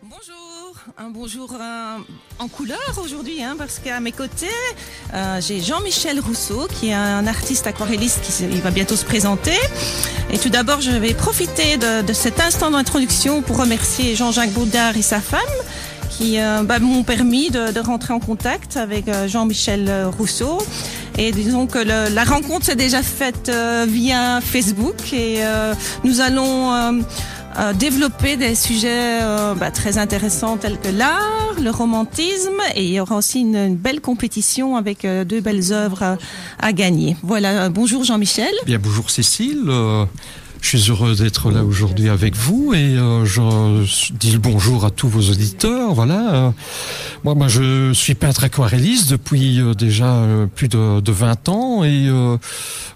Bonjour, un bonjour en couleur aujourd'hui, parce qu'à mes côtés, j'ai Jean-Michel Rousseau, qui est un artiste aquarelliste il va bientôt se présenter. Et tout d'abord, je vais profiter de cet instant d'introduction pour remercier Jean-Jacques Baudard et sa femme, qui m'ont permis de rentrer en contact avec Jean-Michel Rousseau. Et disons que la rencontre s'est déjà faite via Facebook et nous allons développer des sujets très intéressants tels que l'art, le romantisme, et il y aura aussi une belle compétition avec deux belles œuvres à gagner. Voilà, bonjour Jean-Michel. Bien, bonjour Cécile. Je suis heureux d'être là aujourd'hui avec vous et je dis le bonjour à tous vos auditeurs. Voilà. Moi, je suis peintre aquarelliste depuis déjà plus de 20 ans et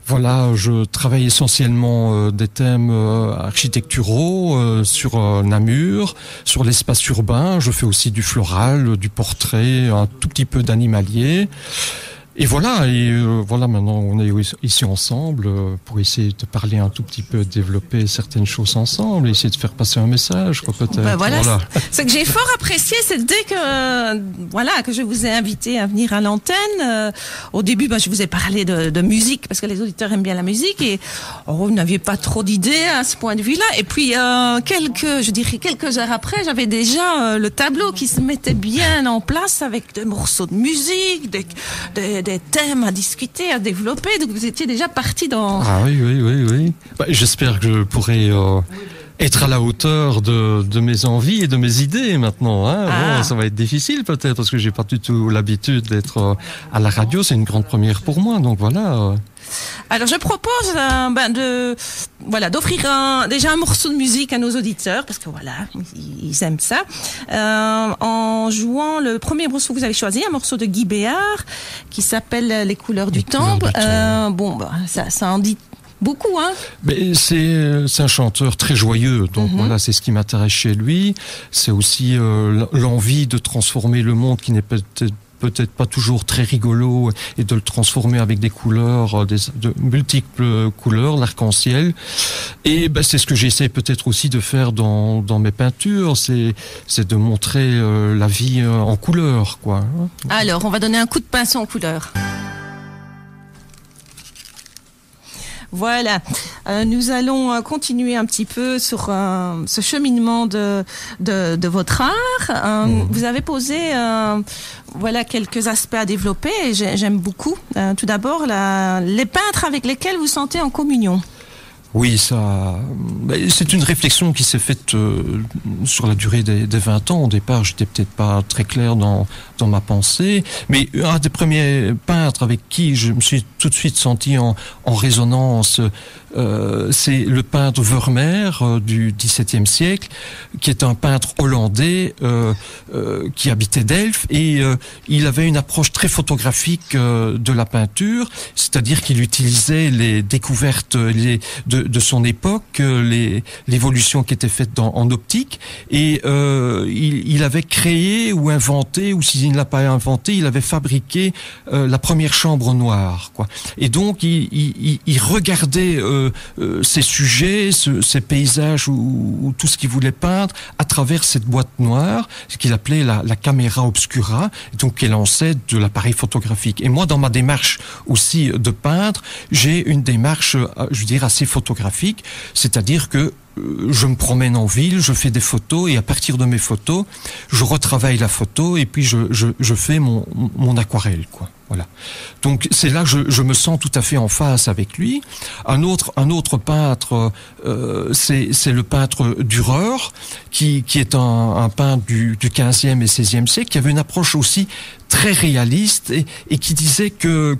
voilà, je travaille essentiellement des thèmes architecturaux sur Namur, sur l'espace urbain. Je fais aussi du floral, du portrait, un tout petit peu d'animalier. Et voilà, maintenant on est ici ensemble pour essayer de parler un tout petit peu, de développer certaines choses ensemble, essayer de faire passer un message, quoi, peut-être. Voilà. Ce que j'ai fort apprécié, c'est dès que je vous ai invité à venir à l'antenne. Au début, je vous ai parlé de musique parce que les auditeurs aiment bien la musique et vous n'aviez pas trop d'idées à ce point de vue-là. Et puis quelques heures après, j'avais déjà le tableau qui se mettait bien en place avec des morceaux de musique, des thèmes à discuter, à développer, donc vous étiez déjà parti dans... Ah oui. J'espère que je pourrai être à la hauteur de mes envies et de mes idées maintenant. Bon, ça va être difficile peut-être parce que j'ai pas du tout l'habitude d'être à la radio, c'est une grande première pour moi, donc voilà. Alors je propose d'offrir déjà un morceau de musique à nos auditeurs parce que voilà, ils aiment ça. En jouant le premier morceau que vous avez choisi, un morceau de Guy Béard qui s'appelle Les couleurs du temple. Ça en dit beaucoup, Mais c'est un chanteur très joyeux, donc voilà, c'est ce qui m'intéresse chez lui. C'est aussi l'envie de transformer le monde qui n'est peut-être pas toujours très rigolo et de le transformer avec des couleurs, de multiples couleurs, l'arc-en-ciel. Et c'est ce que j'essaie peut-être aussi de faire dans mes peintures, c'est de montrer la vie en couleurs, quoi. Alors, on va donner un coup de pinceau en couleurs. Voilà, nous allons continuer un petit peu sur ce cheminement de votre art. Vous avez posé quelques aspects à développer et j'aime beaucoup. Tout d'abord, les peintres avec lesquels vous sentez en communion. Oui, c'est une réflexion qui s'est faite sur la durée des 20 ans. Au départ, j'étais peut-être pas très clair dans ma pensée, mais un des premiers peintres avec qui je me suis tout de suite senti en résonance, c'est le peintre Vermeer du XVIIe siècle, qui est un peintre hollandais qui habitait Delft et il avait une approche très photographique de la peinture, c'est-à-dire qu'il utilisait les découvertes de son époque, l'évolution qui était faite en optique, et il avait créé ou inventé, ou s'il ne l'a pas inventé, il avait fabriqué la première chambre noire, quoi. Et donc il regardait ces sujets, ces paysages ou tout ce qu'il voulait peindre à travers cette boîte noire, ce qu'il appelait la camera obscura, donc qui est l'ancêtre de l'appareil photographique. Et moi, dans ma démarche aussi de peintre, j'ai une démarche, assez photographique, c'est-à-dire que je me promène en ville, je fais des photos et à partir de mes photos, je retravaille la photo et puis je fais mon aquarelle, quoi. Voilà. Donc c'est là que je me sens tout à fait en phase avec lui. Un autre peintre, c'est le peintre Dürer, qui est un peintre du 15e et 16e siècle, qui avait une approche aussi très réaliste et qui disait que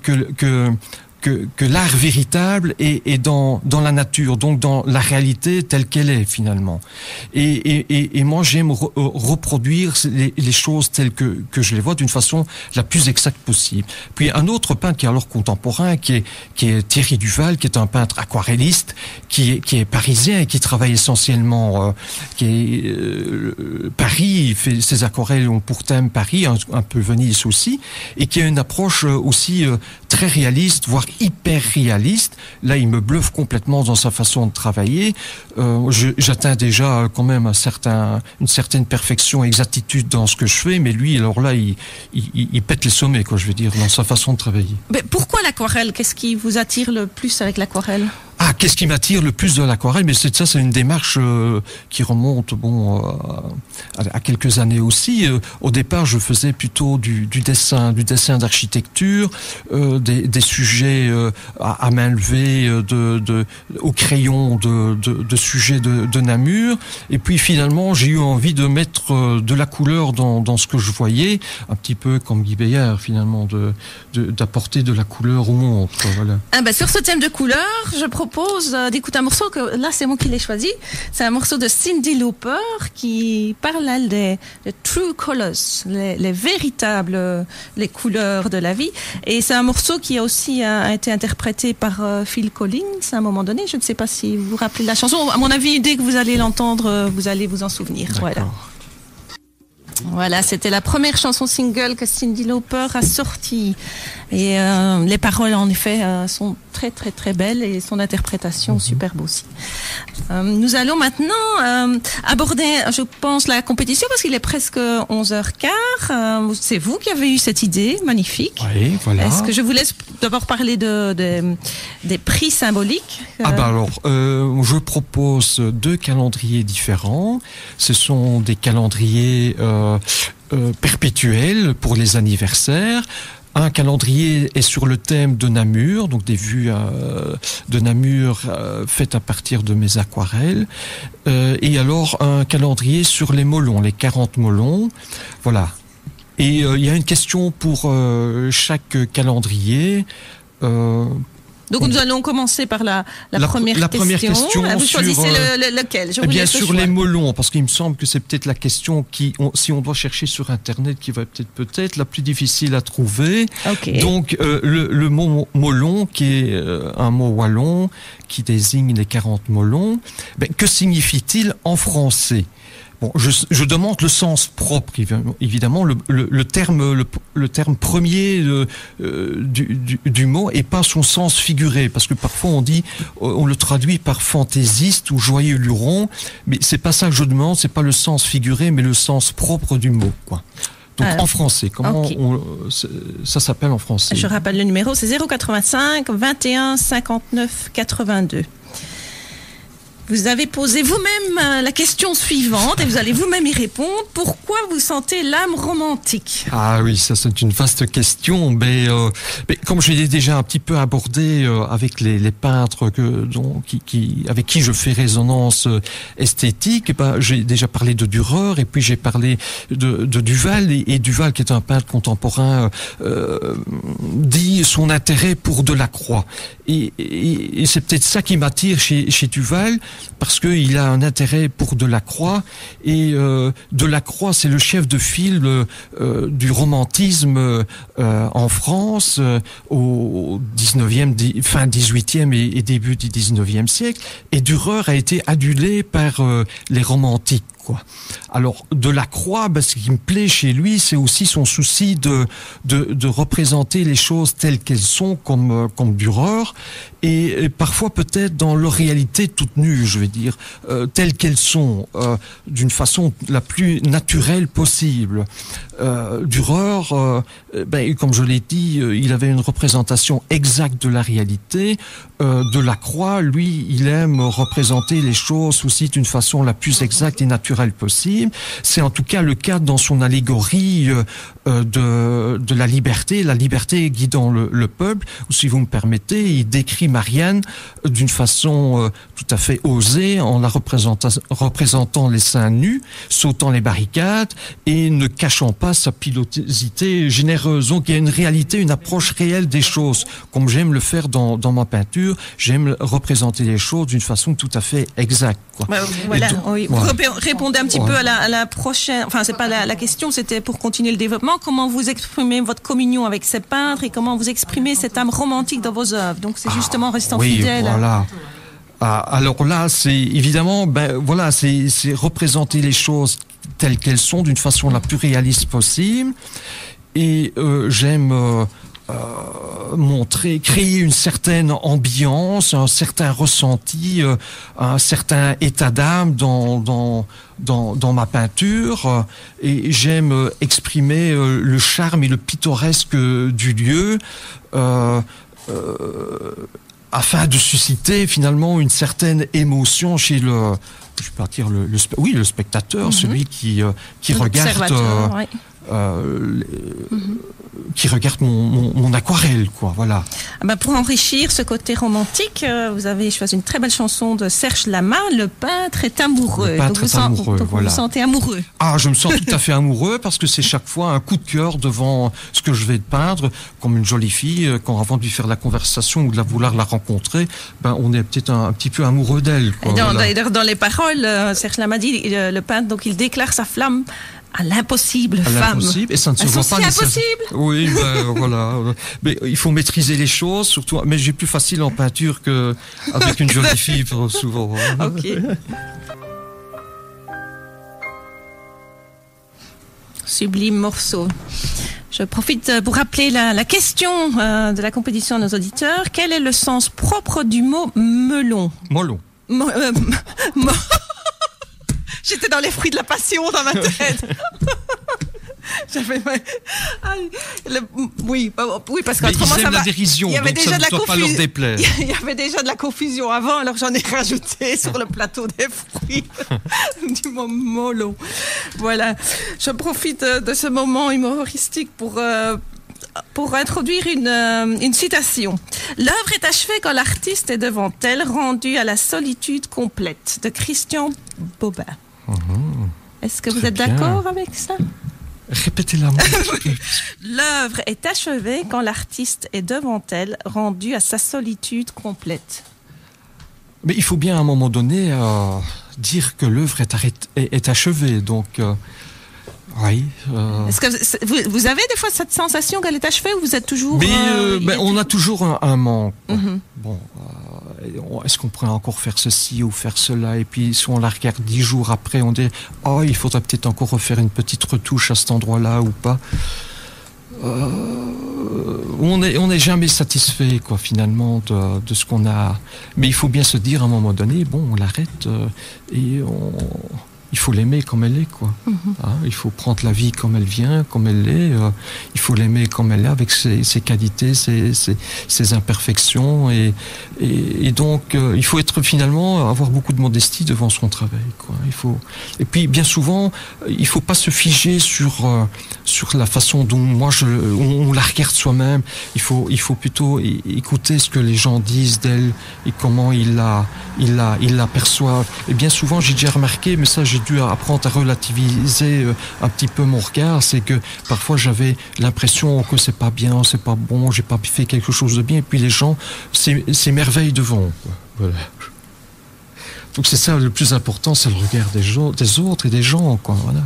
l'art véritable est dans la nature, donc dans la réalité telle qu'elle est finalement. Et moi j'aime reproduire les choses telles que je les vois d'une façon la plus exacte possible. Puis un autre peintre qui est alors contemporain, qui est Thierry Duval, qui est un peintre aquarelliste, qui est parisien et qui travaille essentiellement Paris. Il fait ses aquarelles ont pour thème Paris, un peu Venise aussi, et qui a une approche aussi très réaliste, voire hyper réaliste. Là, il me bluffe complètement dans sa façon de travailler. J'atteins déjà quand même une certaine perfection, exactitude dans ce que je fais, mais lui, alors là, il pète les sommets, quoi, je veux dire, dans sa façon de travailler. Mais pourquoi l'aquarelle? Qu'est-ce qui vous attire le plus avec l'aquarelle? Ah, qu'est-ce qui m'attire le plus de l'aquarelle? Mais c'est une démarche qui remonte à quelques années aussi. Au départ, je faisais plutôt du dessin d'architecture, des sujets à main levée, au crayon, de sujets de Namur. Et puis finalement, j'ai eu envie de mettre de la couleur dans ce que je voyais, un petit peu comme Guy Beyer, finalement, d'apporter de la couleur au monde. Voilà. Sur ce thème de couleur, je propose d'écouter un morceau que là c'est moi qui l'ai choisi. C'est un morceau de Cyndi Lauper qui parle des true colors, les véritables les couleurs de la vie. Et c'est un morceau qui a aussi été interprété par Phil Collins à un moment donné. Je ne sais pas si vous vous rappelez de la chanson. À mon avis, dès que vous allez l'entendre, vous allez vous en souvenir. Voilà, c'était la première chanson single que Cyndi Lauper a sortie. Et les paroles, en effet, sont très, très, très belles et son interprétation superbe aussi. Nous allons maintenant aborder, je pense, la compétition parce qu'il est presque 11h15. C'est vous qui avez eu cette idée magnifique. Oui, voilà. Est-ce que je vous laisse d'abord parler des prix symboliques? Je propose 2 calendriers différents. Ce sont des calendriers perpétuels pour les anniversaires. Un calendrier est sur le thème de Namur, donc des vues de Namur faites à partir de mes aquarelles. Et alors un calendrier sur les molons, les 40 molons. Voilà. Et il y a une question pour chaque calendrier. Donc nous allons commencer par la première question. Vous choisissez lequel? Sur les molons, parce qu'il me semble que c'est peut-être la question si on doit chercher sur Internet, qui va peut-être la plus difficile à trouver. Okay. Donc le mot molon, qui est un mot wallon, qui désigne les 40 molons, que signifie-t-il en français? Bon, je demande le sens propre, évidemment, le terme premier du mot et pas son sens figuré, parce que parfois on le traduit par fantaisiste ou joyeux luron, mais c'est pas ça que je demande, c'est pas le sens figuré, mais le sens propre du mot, quoi. Donc en français, comment ça s'appelle en français? Je rappelle le numéro, c'est 085 21 59 82. Vous avez posé vous-même la question suivante et vous allez vous-même y répondre. Pourquoi vous sentez l'âme romantique? Ah oui, ça c'est une vaste question. Mais comme je l'ai déjà un petit peu abordé avec les peintres avec qui je fais résonance esthétique, j'ai déjà parlé de Dürer et puis j'ai parlé de Duval. Et Duval, qui est un peintre contemporain, dit son intérêt pour Delacroix. Et c'est peut-être ça qui m'attire chez Duval, parce qu'il a un intérêt pour Delacroix, et Delacroix, c'est le chef de file du romantisme en France au 19e, fin 18e et début du 19e siècle, et Dürer a été adulé par les romantiques. Alors Delacroix, ce qui me plaît chez lui, c'est aussi son souci de représenter les choses telles qu'elles sont, comme Dürer, et parfois peut-être dans leur réalité toute nue, je vais dire, telles qu'elles sont, d'une façon la plus naturelle possible. Dürer, comme je l'ai dit, il avait une représentation exacte de la réalité. Delacroix, lui, il aime représenter les choses aussi d'une façon la plus exacte et naturelle possible. C'est en tout cas le cas dans son allégorie de la liberté guidant le peuple, ou si vous me permettez, il décrit Marianne d'une façon tout à fait osée, en la représentant les seins nus, sautant les barricades et ne cachant pas sa pilosité généreuse. Donc il y a une réalité, une approche réelle des choses, comme j'aime le faire dans ma peinture. J'aime représenter les choses d'une façon tout à fait exacte. Voilà, oui. Vous répondez un petit peu à la prochaine, enfin c'est pas la question, c'était pour continuer le développement. Comment vous exprimez votre communion avec ces peintres et comment vous exprimez cette âme romantique dans vos œuvres? Donc c'est justement restant fidèle. Voilà. Alors là, c'est évidemment, c'est représenter les choses telles qu'elles sont d'une façon la plus réaliste possible. Et j'aime créer une certaine ambiance, un certain ressenti, un certain état d'âme dans ma peinture, et j'aime exprimer le charme et le pittoresque du lieu, afin de susciter finalement une certaine émotion chez le spectateur, celui qui regarde. Ouais. Qui regarde mon aquarelle, quoi, voilà. Pour enrichir ce côté romantique, vous avez choisi une très belle chanson de Serge Lama, Le peintre est amoureux. Le peintre est amoureux, voilà. Vous vous sentez amoureux? Ah, je me sens tout à fait amoureux parce que c'est chaque fois un coup de cœur devant ce que je vais peindre, comme une jolie fille, quand avant de lui faire la conversation ou de vouloir la rencontrer, on est peut-être un petit peu amoureux d'elle, quoi, D'ailleurs, dans les paroles, Serge Lama dit, le peintre, donc il déclare sa flamme à l'impossible femme. Et ça ne se voit pas. Impossible. Oui, voilà. Mais il faut maîtriser les choses, surtout. Mais j'ai plus facile en peinture qu'avec une jolie fille, souvent. Ok. Sublime morceau. Je profite pour rappeler la question de la compétition à nos auditeurs. Quel est le sens propre du mot melon? Molon. J'étais dans les fruits de la passion dans ma tête. Oui, parce qu'autrement ça va. Dérision, il y avait déjà de la confusion. Il y avait déjà de la confusion avant, alors j'en ai rajouté sur le plateau des fruits du mot mollo. Voilà. Je profite de ce moment humoristique pour introduire une citation. L'œuvre est achevée quand l'artiste est devant elle, rendue à la solitude complète, de Christian Bobin. Est-ce que vous êtes d'accord avec ça? Répétez-la. L'œuvre est achevée quand l'artiste est devant elle, rendue à sa solitude complète. Mais il faut bien à un moment donné dire que l'œuvre est achevée, donc... Oui. Est-ce que vous avez des fois cette sensation qu'elle est achevée ou vous êtes toujours... on a toujours un manque. Mm-hmm. Bon, est-ce qu'on pourrait encore faire ceci ou faire cela? Et puis si on la regarde 10 jours après, on dit il faudrait peut-être encore refaire une petite retouche à cet endroit-là ou pas. On n'est jamais satisfait, quoi, finalement, de ce qu'on a. Mais il faut bien se dire à un moment donné, on l'arrête et il faut l'aimer comme elle est, quoi. Il faut prendre la vie comme elle vient, comme elle est. Il faut l'aimer comme elle est, avec ses qualités, ses imperfections. Et donc, il faut avoir beaucoup de modestie devant son travail, quoi. Et puis, bien souvent, il faut pas se figer sur la façon dont on la regarde soi-même. Il faut plutôt écouter ce que les gens disent d'elle et comment ils la perçoivent. Et bien souvent, j'ai déjà remarqué, mais ça, j'ai dû apprendre à relativiser un petit peu mon regard, c'est que parfois j'avais l'impression que c'est pas bien, c'est pas bon, j'ai pas fait quelque chose de bien, et puis les gens s'émerveillent devant, quoi. Voilà. Donc c'est ça le plus important, c'est le regard des autres et des gens, quoi. Voilà.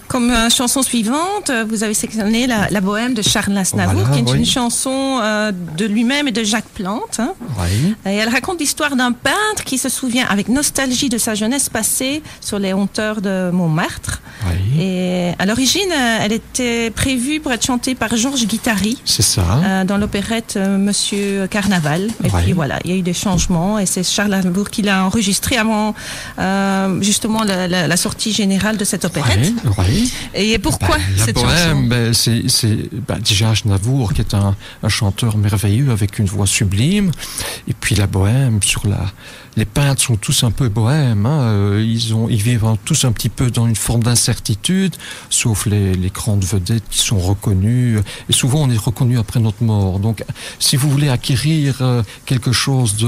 Comme chanson suivante, vous avez sélectionné la Bohème de Charles Aznavour, qui est une chanson de lui-même et de Jacques Plante. Oui. Et elle raconte l'histoire d'un peintre qui se souvient avec nostalgie de sa jeunesse passée sur les hauteurs de Montmartre. Oui. Et à l'origine, elle était prévue pour être chantée par Georges Guittari. C'est ça. Dans l'opérette Monsieur Carnaval. Et puis voilà, il y a eu des changements et c'est Charles Aznavour qui l'a enregistré avant justement la sortie générale de cette opérette. Oui. Et pourquoi cette Bohème, chanson? c'est déjà Aznavour qui est un chanteur merveilleux avec une voix sublime. Et puis la Bohème, les peintres sont tous un peu bohèmes, hein. Ils vivent tous un petit peu dans une forme d'incertitude, sauf les grandes vedettes qui sont reconnues. Et souvent, on est reconnu après notre mort. Donc, si vous voulez acquérir quelque chose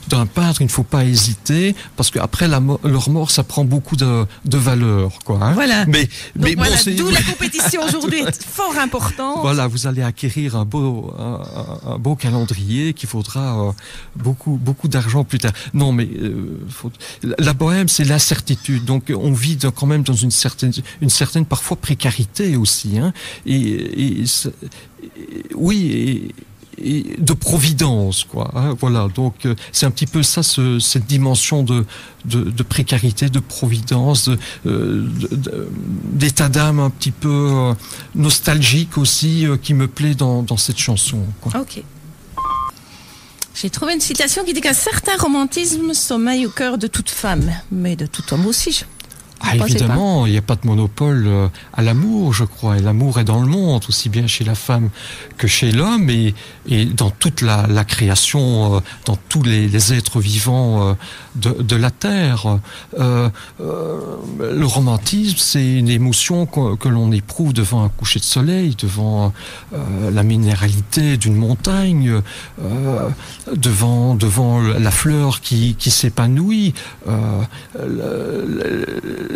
d'un peintre, il ne faut pas hésiter, parce qu'après leur mort, ça prend beaucoup de valeur, quoi. Hein. Voilà. Mais voilà, d'où la compétition aujourd'hui est fort importante. Voilà, vous allez acquérir un beau calendrier qui vaudra beaucoup d'argent plus tard. Non, mais la Bohème, c'est l'incertitude. Donc, on vit quand même dans une certaine parfois précarité aussi. Hein. de providence, quoi. Hein, voilà. Donc c'est un petit peu ça, cette dimension de précarité, de providence, d'état d'âme un petit peu nostalgique aussi, qui me plaît dans cette chanson, quoi. Ok. J'ai trouvé une citation qui dit qu'un certain romantisme sommeille au cœur de toute femme, mais de tout homme aussi. Évidemment, il n'y a pas de monopole à l'amour, je crois. Et l'amour est dans le monde, aussi bien chez la femme que chez l'homme, et dans toute la création, dans tous les êtres vivants de la Terre. Le romantisme, c'est une émotion que l'on éprouve devant un coucher de soleil, devant la minéralité d'une montagne, devant la fleur qui s'épanouit.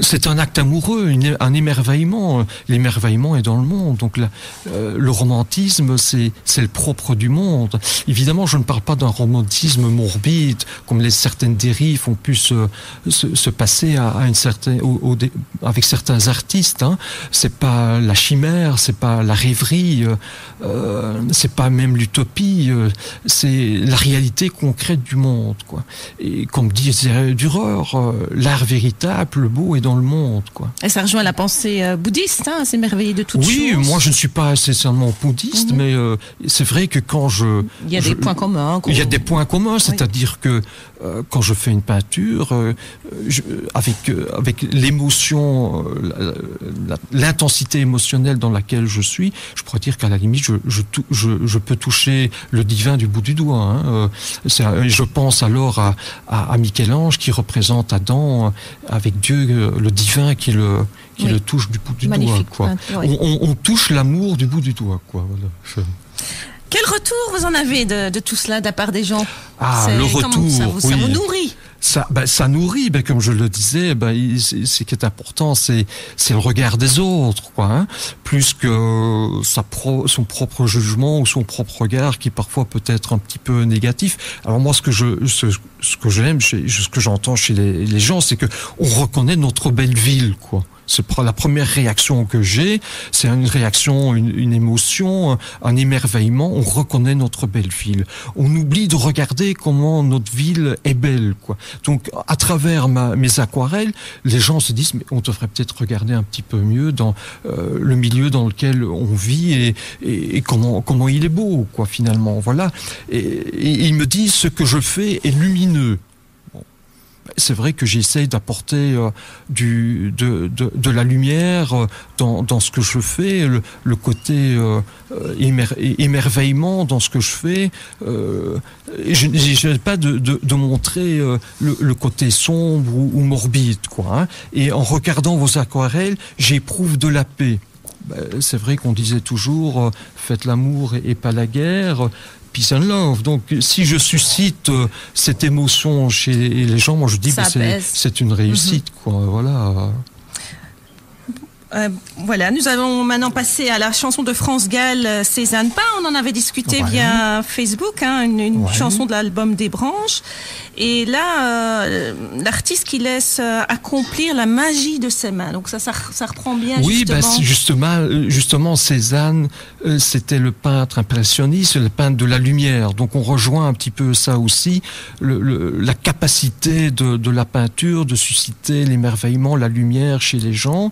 C'est un acte amoureux, un émerveillement. L'émerveillement est dans le monde. Donc le romantisme, c'est le propre du monde. Évidemment, je ne parle pas d'un romantisme morbide, comme certaines dérives ont pu se passer avec certains artistes. Hein. C'est pas la chimère, c'est pas la rêverie, c'est pas même l'utopie. C'est la réalité concrète du monde, quoi. Et comme disait Dürer, l'art véritable, le beau est dans le monde, quoi. Et ça rejoint la pensée bouddhiste, hein, s'émerveiller de toutes choses. Oui, moi je ne suis pas nécessairement bouddhiste, mais c'est vrai que quand il y a des points communs. Il y a des points communs, c'est-à-dire que quand je fais une peinture, avec l'émotion, l'intensité émotionnelle dans laquelle je suis, je pourrais dire qu'à la limite, je peux toucher le divin du bout du doigt. Hein. Je pense alors à Michel-Ange qui représente Adam avec Dieu, le divin qui le touche du bout du doigt. Quoi. On touche l'amour du bout du doigt. Quoi. Voilà. Quel retour vous en avez de tout cela, de la part des gens? Le retour, ça vous nourrit? Ça nourrit, comme je le disais, ce qui est important, c'est le regard des autres, quoi, hein, plus que son propre jugement ou son propre regard qui parfois peut être un petit peu négatif. Alors moi, ce que j'aime, ce que j'entends chez les gens, c'est que on reconnaît notre belle ville, quoi. C'est la première réaction que j'ai, c'est une réaction, une émotion, un émerveillement. On reconnaît notre belle ville. On oublie de regarder comment notre ville est belle, quoi. Donc, à travers mes aquarelles, les gens se disent, mais on devrait peut-être regarder un petit peu mieux dans le milieu dans lequel on vit et comment il est beau, quoi, finalement. Voilà. Et ils me disent, ce que je fais est lumineux. C'est vrai que j'essaye d'apporter de la lumière dans ce que je fais, le côté émerveillement dans ce que je fais. Je n'essaie pas de montrer le côté sombre ou morbide, quoi. Hein. Et en regardant vos aquarelles, j'éprouve de la paix. C'est vrai qu'on disait toujours faites l'amour et pas la guerre. Peace and love. Donc, si je suscite cette émotion chez les gens, moi je dis que c'est une réussite, quoi. Voilà. Voilà, nous allons maintenant passer à la chanson de France Gall, Cézanne pas. On en avait discuté via Facebook, hein, une chanson de l'album des Branches. Et là, l'artiste qui laisse accomplir la magie de ses mains. Donc ça reprend bien. Oui, justement, Cézanne, c'était le peintre impressionniste, le peintre de la lumière. Donc on rejoint un petit peu ça aussi, la capacité de la peinture de susciter l'émerveillement, la lumière chez les gens.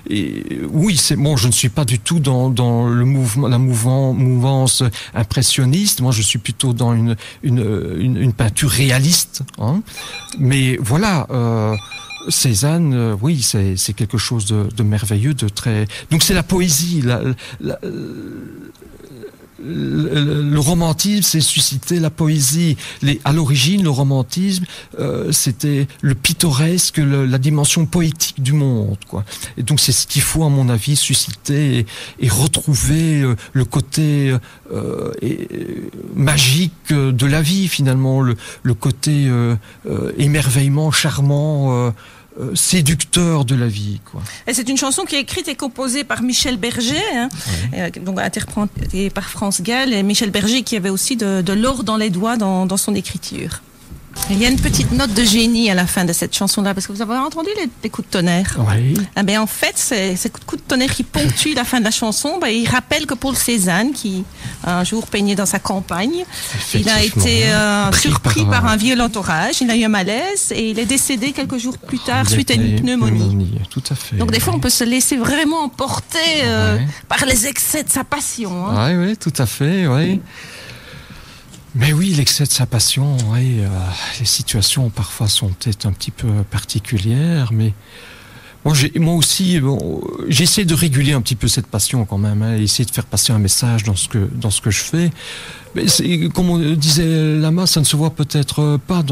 Et oui, je ne suis pas du tout dans la mouvance impressionniste. Moi, je suis plutôt dans une peinture réaliste. Hein. Mais voilà, Cézanne, oui, c'est quelque chose de merveilleux, de très. Donc c'est la poésie. Le romantisme, c'est susciter la poésie. À l'origine, le romantisme, c'était le pittoresque, la dimension poétique du monde, quoi. Et donc, c'est ce qu'il faut, à mon avis, susciter et retrouver le côté magique de la vie, finalement, le côté émerveillement, charmant. Séducteur de la vie, quoi. Et c'est une chanson qui est écrite et composée par Michel Berger, hein, donc interprétée par France Gall, et Michel Berger qui avait aussi de l'or dans les doigts dans son écriture. Il y a une petite note de génie à la fin de cette chanson-là, parce que vous avez entendu les coups de tonnerre. Oui. Ah ben en fait, ces coups de tonnerre qui ponctuent la fin de la chanson, ben, ils rappellent que Paul Cézanne, qui un jour peignait dans sa campagne, il a été surpris par un violent orage, il a eu un malaise et il est décédé quelques jours plus tard suite à une pneumonie. Tout à fait. Donc des fois, on peut se laisser vraiment emporter par les excès de sa passion. Hein. Oui, tout à fait, oui. Mais oui, l'excès de sa passion, oui, les situations parfois sont peut-être un petit peu particulières, mais moi aussi, j'essaie de réguler un petit peu cette passion quand même, essayer de faire passer un message dans ce que je fais. Mais comme on disait Lama, ça ne se voit peut-être pas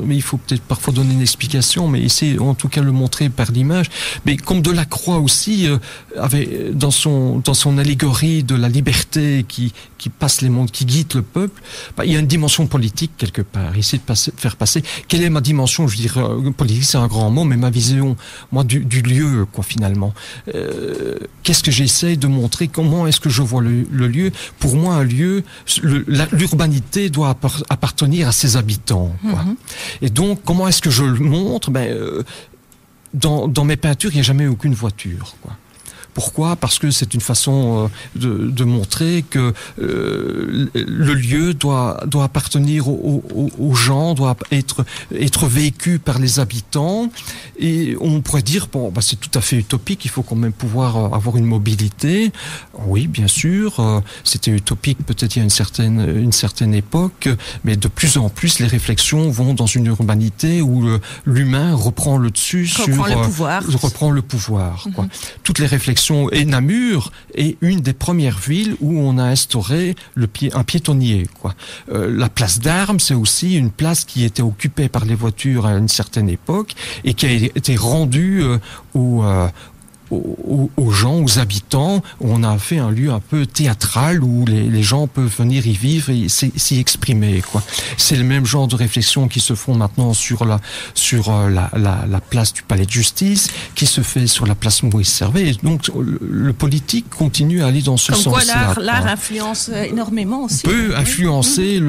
mais il faut peut-être parfois donner une explication, mais essayer en tout cas le montrer par l'image. Mais comme Delacroix aussi avait dans son allégorie de la liberté qui passe les mondes, qui guide le peuple, il y a une dimension politique quelque part. Essayer de faire passer. Quelle est ma dimension? Je veux dire, politique, c'est un grand mot, mais ma vision, moi, du lieu, quoi, finalement. Qu'est-ce que j'essaie de montrer? Comment est-ce que je vois le lieu? Pour moi, un lieu, l'urbanité doit appartenir à ses habitants. Quoi. Et donc, comment est-ce que je le montre? Dans mes peintures, il n'y a jamais aucune voiture. Quoi. Pourquoi? Parce que c'est une façon de montrer que le lieu doit appartenir aux gens, doit être vécu par les habitants. Et on pourrait dire, c'est tout à fait utopique, il faut quand même pouvoir avoir une mobilité. Oui, bien sûr, c'était utopique peut-être il y a une certaine époque, mais de plus en plus, les réflexions vont dans une urbanité où l'humain reprend le dessus reprend le pouvoir. Quoi. Toutes les réflexions. Et Namur est une des premières villes où on a instauré un piétonnier. Quoi. La place d'Armes, c'est aussi une place qui était occupée par les voitures à une certaine époque et qui a été rendue aux gens, aux habitants. On a fait un lieu un peu théâtral où les gens peuvent venir y vivre et s'y exprimer. Quoi. C'est le même genre de réflexion qui se font maintenant sur la place du Palais de Justice, qui se fait sur la place Maurice Servet. Et donc le politique continue à aller dans ce sens-là. Quoi, l'art influence énormément aussi. Peut influencer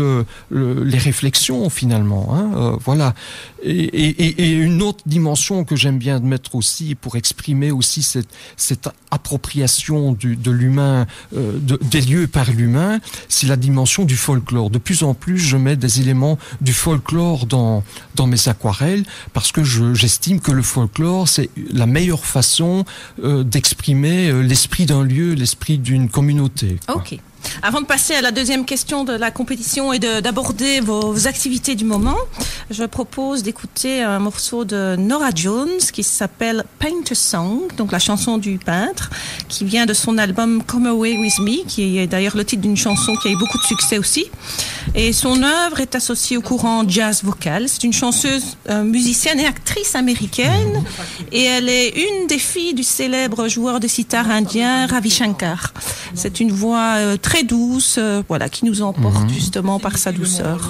les réflexions finalement. Hein, voilà. Et une autre dimension que j'aime bien mettre aussi pour exprimer aussi cette appropriation de l'humain, des lieux par l'humain, c'est la dimension du folklore. De plus en plus, je mets des éléments du folklore dans mes aquarelles parce que j'estime que le folklore, c'est la meilleure façon d'exprimer l'esprit d'un lieu, l'esprit d'une communauté. Quoi. Ok. Avant de passer à la deuxième question de la compétition et d'aborder vos activités du moment, je propose d'écouter un morceau de Norah Jones qui s'appelle Painter's Song, donc la chanson du peintre, qui vient de son album Come Away With Me, qui est d'ailleurs le titre d'une chanson qui a eu beaucoup de succès aussi. Et son œuvre est associée au courant jazz vocal. C'est une chanteuse, musicienne et actrice américaine, et elle est une des filles du célèbre joueur de sitar indien Ravi Shankar. C'est une voix très douce, qui nous emporte justement par sa douceur.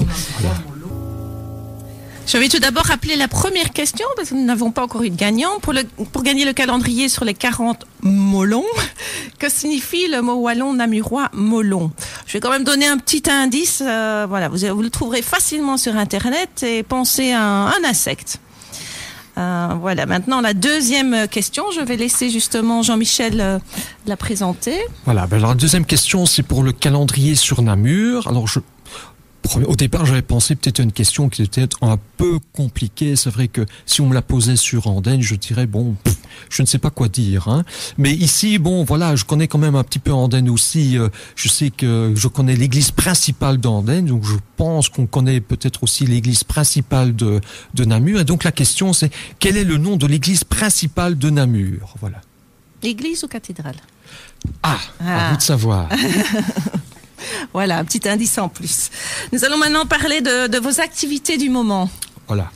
Je vais tout d'abord rappeler la première question, parce que nous n'avons pas encore eu de gagnant. Pour gagner le calendrier sur les 40 molons, que signifie le mot wallon namurois molon? Je vais quand même donner un petit indice. Vous le trouverez facilement sur Internet et pensez à un insecte. Maintenant la deuxième question, je vais laisser justement Jean-Michel la présenter. Voilà, alors la deuxième question, c'est pour le calendrier sur Namur. Alors au départ, j'avais pensé peut-être à une question qui était un peu compliquée. C'est vrai que si on me la posait sur Andenne, je dirais je ne sais pas quoi dire. Hein. Mais ici, je connais quand même un petit peu Andenne aussi. Je sais que je connais l'église principale d'Andenne, donc je pense qu'on connaît peut-être aussi l'église principale de Namur. Et donc la question, c'est quel est le nom de l'église principale de Namur? Voilà. Église ou cathédrale? À vous de savoir. Voilà, un petit indice en plus. Nous allons maintenant parler de vos activités du moment. Voilà.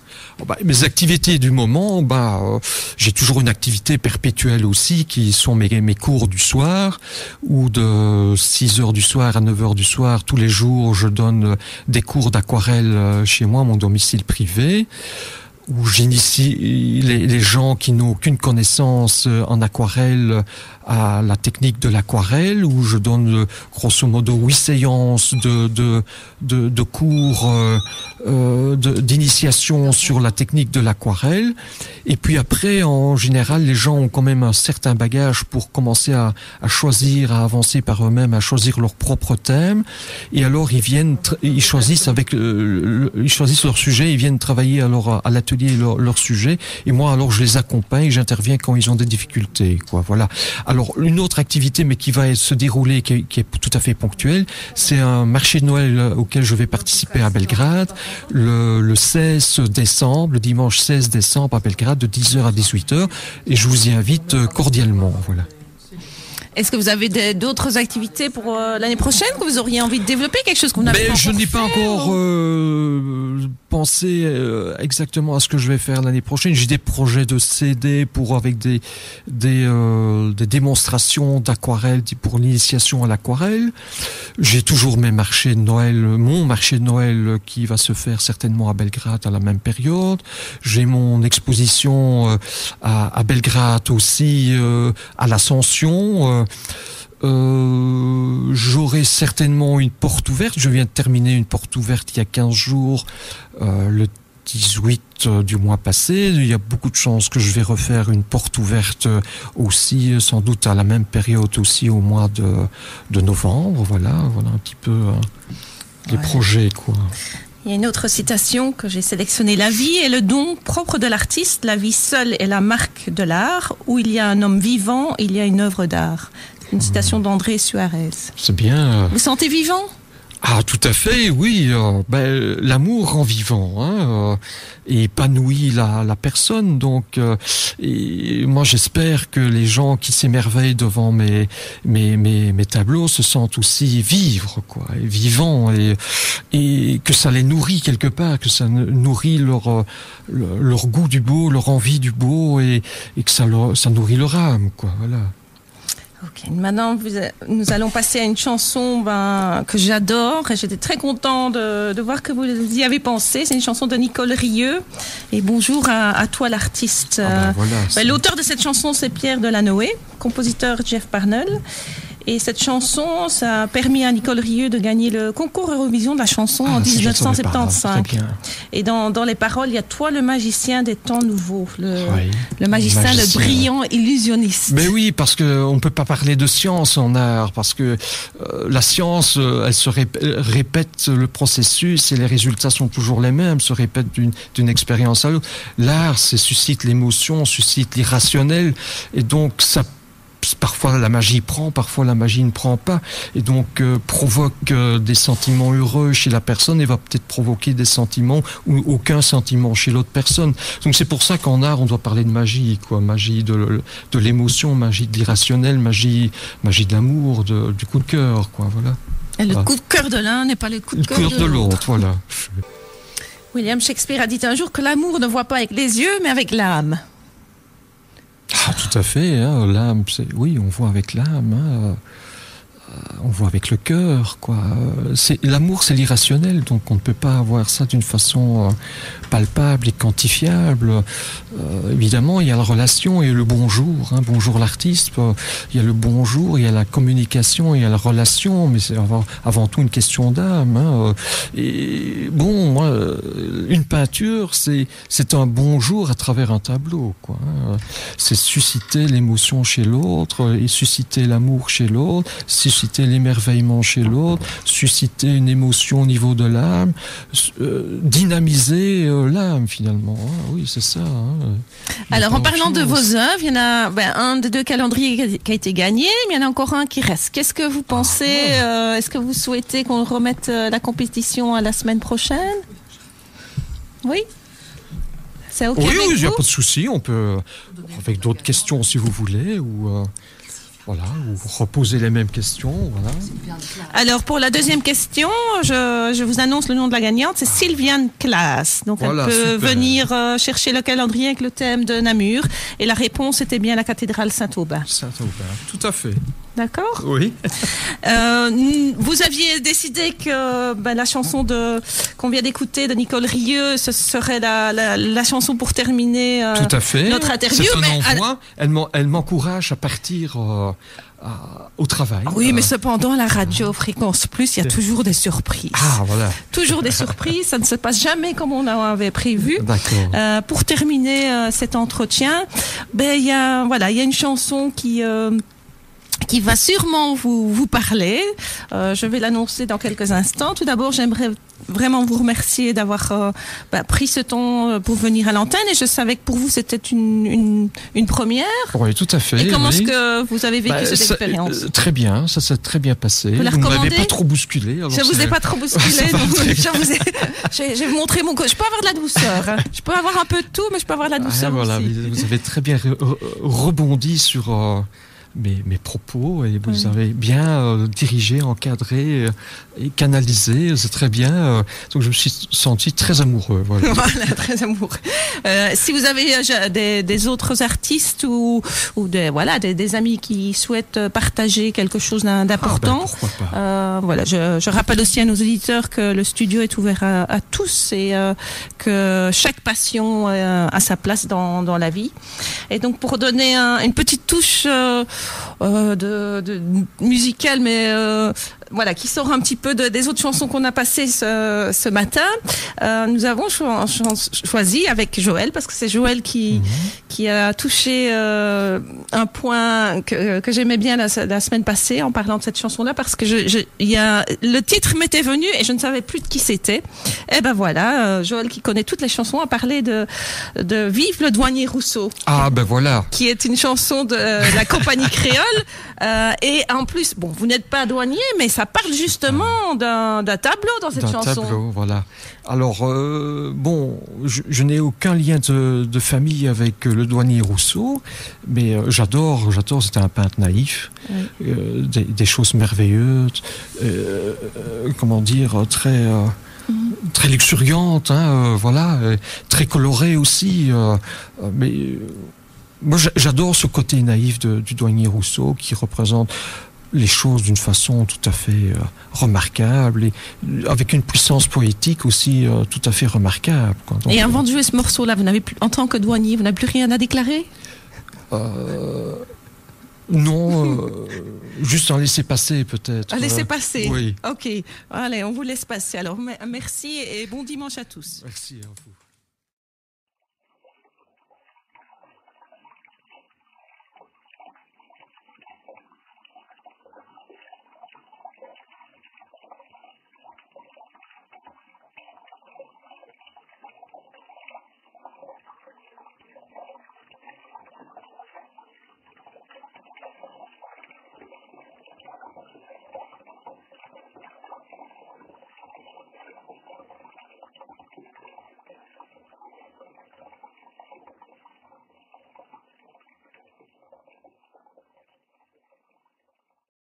Mes activités du moment, j'ai toujours une activité perpétuelle aussi, qui sont mes cours du soir, où de 6h du soir à 9h du soir, tous les jours, je donne des cours d'aquarelle chez moi, mon domicile privé, où j'initie les gens qui n'ont aucune connaissance en aquarelle à la technique de l'aquarelle, où je donne grosso modo 8 séances de cours d'initiation sur la technique de l'aquarelle. Et puis après, en général, les gens ont quand même un certain bagage pour commencer à choisir, à avancer par eux-mêmes, à choisir leur propre thème. Et alors, ils choisissent ils choisissent leur sujet, ils viennent travailler alors à l'atelier leur sujet. Et moi, alors, je les accompagne, j'interviens quand ils ont des difficultés, quoi. Voilà. Alors, une autre activité, mais qui va se dérouler, qui est tout à fait ponctuelle, c'est un marché de Noël auquel je vais participer à Belgrade le 16 décembre, le dimanche 16 décembre à Belgrade, de 10h à 18h. Et je vous y invite cordialement, voilà. Est-ce que vous avez d'autres activités pour l'année prochaine que vous auriez envie de développer, quelque chose que vous n'avez pas encore fait? Je n'ai pas encore pensé exactement à ce que je vais faire l'année prochaine. J'ai des projets de CD avec des démonstrations d'aquarelle pour l'initiation à l'aquarelle. J'ai toujours mon marché de Noël qui va se faire certainement à Belgrade à la même période. J'ai mon exposition à Belgrade aussi à l'Ascension. J'aurai certainement une porte ouverte. Je viens de terminer une porte ouverte il y a 15 jours, le 18 du mois passé. Il y a beaucoup de chances que je vais refaire une porte ouverte aussi, sans doute à la même période aussi au mois de novembre. Voilà un petit peu les projets, quoi. Il y a une autre citation que j'ai sélectionnée. La vie est le don propre de l'artiste. La vie seule est la marque de l'art. Où il y a un homme vivant, il y a une œuvre d'art. Une citation d'André Suarez. C'est bien. Vous sentez vivant ? Ah, tout à fait, oui. L'amour rend vivant, et épanouit la personne. Donc, et moi, j'espère que les gens qui s'émerveillent devant mes tableaux se sentent aussi vivre, quoi, et vivants, et que ça les nourrit quelque part, que ça nourrit leur goût du beau, leur envie du beau, et que ça nourrit leur âme, quoi. Voilà. Ok, maintenant nous allons passer à une chanson que j'adore et j'étais très content de voir que vous y avez pensé. C'est une chanson de Nicole Rieu et bonjour à toi l'artiste. L'auteur de cette chanson c'est Pierre Delanoë, compositeur Jeff Parnell. Et cette chanson, ça a permis à Nicole Rieu de gagner le concours Eurovision de la chanson en 1975. Et dans les paroles, il y a toi le magicien des temps nouveaux, le magicien, le brillant illusionniste. Mais oui, parce qu'on ne peut pas parler de science en art, parce que la science, elle se répète le processus et les résultats sont toujours les mêmes, se répètent d'une expérience à l'autre. L'art, ça suscite l'émotion, suscite l'irrationnel, et donc ça parfois la magie prend, parfois la magie ne prend pas, et donc provoque des sentiments heureux chez la personne et va peut-être provoquer des sentiments ou aucun sentiment chez l'autre personne. Donc c'est pour ça qu'en art on doit parler de magie, quoi, magie de l'émotion, magie de l'irrationnel, magie de l'amour, du coup de cœur, quoi, voilà. Et le coup de cœur de l'un n'est pas le coup de cœur de l'autre, voilà. William Shakespeare a dit un jour que l'amour ne voit pas avec les yeux mais avec l'âme. Ah, tout à fait, l'âme, oui, on voit avec l'âme, on voit avec le cœur, quoi. L'amour, c'est l'irrationnel, donc on ne peut pas avoir ça d'une façon palpable et quantifiable. Évidemment, il y a la relation et le bonjour, bonjour l'artiste, il y a le bonjour, il y a la communication, il y a la relation, mais c'est avant tout une question d'âme. Et bon, moi, une peinture, c'est un bonjour à travers un tableau, quoi. C'est susciter l'émotion chez l'autre, et susciter l'amour chez l'autre, susciter l'émerveillement chez l'autre, susciter une émotion au niveau de l'âme, dynamiser l'âme finalement. Oui, c'est ça. Alors en parlant de vos œuvres, il y en a un des deux calendriers qui a été gagné, mais il y en a encore un qui reste. Qu'est-ce que vous pensez est-ce que vous souhaitez qu'on remette la compétition à la semaine prochaine? Oui? C'est OK? Oui, il n'y a pas de souci. On peut, avec d'autres questions si vous voulez, ou reposer les mêmes questions. Voilà. Alors, pour la deuxième question, je vous annonce le nom de la gagnante, c'est Sylviane Claas. Donc, elle peut venir chercher le calendrier avec le thème de Namur. Et la réponse était bien la cathédrale Saint-Aubin. Saint-Aubin, tout à fait. D'accord. Oui. Vous aviez décidé que la chanson qu'on vient d'écouter de Nicole Rieu, ce serait la chanson pour terminer tout à fait. Notre interview. C'est un envoi. Elle m'encourage à partir au travail. Oui, mais cependant, la radio Fréquence Plus, il y a toujours des surprises. Ah, voilà. Toujours des surprises. Ça ne se passe jamais comme on avait prévu. D'accord. Pour terminer cet entretien, il y a une chanson qui va sûrement vous parler. Je vais l'annoncer dans quelques instants. Tout d'abord, j'aimerais vraiment vous remercier d'avoir pris ce temps pour venir à l'antenne. Et je savais que pour vous, c'était une première. Oui, tout à fait. Et comment est-ce que vous avez vécu cette expérience? Très bien, ça s'est très bien passé. Vous ne m'avez pas trop bousculé. Je ne vous ai pas trop bousculé. Je vais vous montrer mon... Je peux avoir de la douceur. Hein. Je peux avoir un peu de tout, mais je peux avoir de la douceur voilà, aussi. Vous avez très bien rebondi sur... Mes propos, et vous avez bien dirigé, encadré et canalisé, c'est très bien. Donc je me suis senti très amoureux. Voilà, très amoureux. Si vous avez des autres artistes ou des amis qui souhaitent partager quelque chose d'important, pourquoi pas. Je rappelle aussi à nos auditeurs que le studio est ouvert à tous et que chaque passion a sa place dans la vie. Et donc pour donner une petite touche de musicale, mais qui sort un petit peu des autres chansons qu'on a passées ce matin. Nous avons choisi avec Joël, parce que c'est Joël qui a touché un point que j'aimais bien la semaine passée en parlant de cette chanson-là, parce que le titre m'était venu et je ne savais plus de qui c'était. Et Joël, qui connaît toutes les chansons, a parlé de Vive le douanier Rousseau. Ah ben voilà. Qui est une chanson de la compagnie créole. Et en plus, vous n'êtes pas douanier, mais ça parle justement d'un tableau dans cette chanson. D'un tableau, voilà. Alors, je n'ai aucun lien de famille avec le douanier Rousseau, mais j'adore, c'était un peintre naïf, des choses merveilleuses, très luxuriantes, très colorées aussi, mais... Moi, j'adore ce côté naïf du douanier Rousseau qui représente les choses d'une façon tout à fait remarquable et avec une puissance poétique aussi tout à fait remarquable. Et avant de jouer ce morceau-là, vous n'avez plus, en tant que douanier, vous n'avez plus rien à déclarer? Non, juste en laisser passer peut-être. Un laisser passer. Oui. Ok. Allez, on vous laisse passer. Alors merci et bon dimanche à tous. Merci à vous.